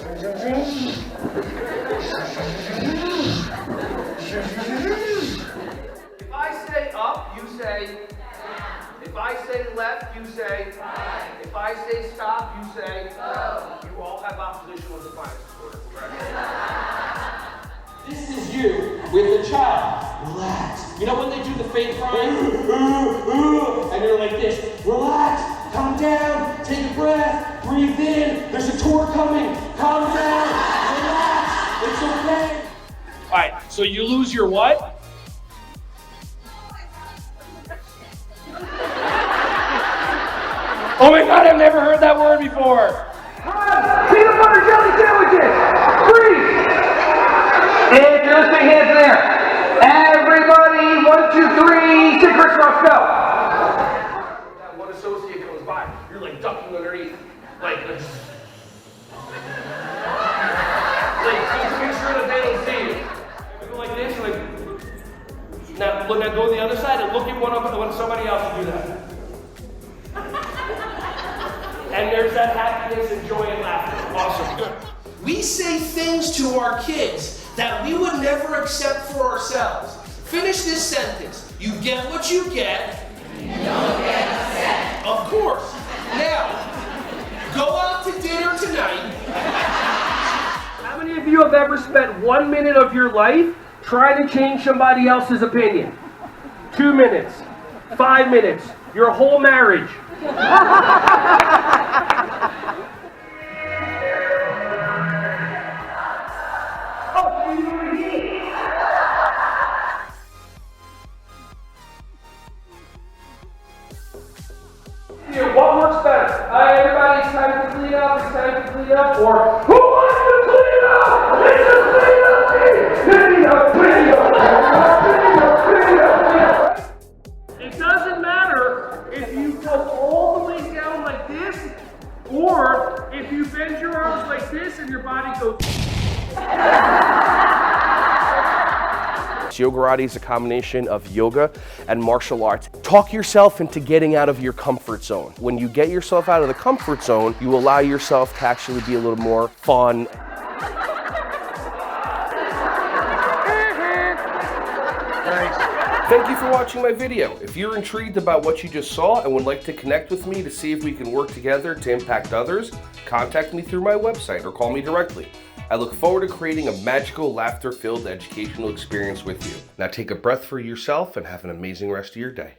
If I say up, you say. If I say left, you say. If I say stop, you say. You all have oppositional defiance disorder, correct? This is you with the child. Relax. You know when they do the fake crying? And you're like this. Relax. Calm down. Take a breath. Breathe in. There's a tour coming. Calm down. Relax. It's okay. All right. So you lose your what? Oh my God! I've never heard that word before. Peanut butter jelly sandwiches! Freeze! And just big hands in there. Everybody, 1, 2, 3, say crisscross, go! That one associate comes by, you're like ducking underneath. Like just to make sure that they don't see you. You go like this, like, now go to the other side and look at when somebody else will do that. And there's that happiness and joy and laughter. Awesome. We say things to our kids that we would never accept for ourselves. Finish this sentence. You get what you get. You don't get upset. Of course. Now, go out to dinner tonight. How many of you have ever spent 1 minute of your life trying to change somebody else's opinion? 2 minutes, 5 minutes, your whole marriage. What works better? Everybody, it's time to clean up, it's time to clean up, or who wants to clean up? It's a clean up day! Clean up, clean up, clean up, clean up, clean up. It doesn't matter if you go all the way down like this, or if you bend your arms like this and your body goes. Yogarati is a combination of yoga and martial arts. Talk yourself into getting out of your comfort zone. When you get yourself out of the comfort zone, you allow yourself to actually be a little more fun. Thank you for watching my video. If you're intrigued about what you just saw and would like to connect with me to see if we can work together to impact others, contact me through my website or call me directly. I look forward to creating a magical, laughter-filled educational experience with you. Now take a breath for yourself and have an amazing rest of your day.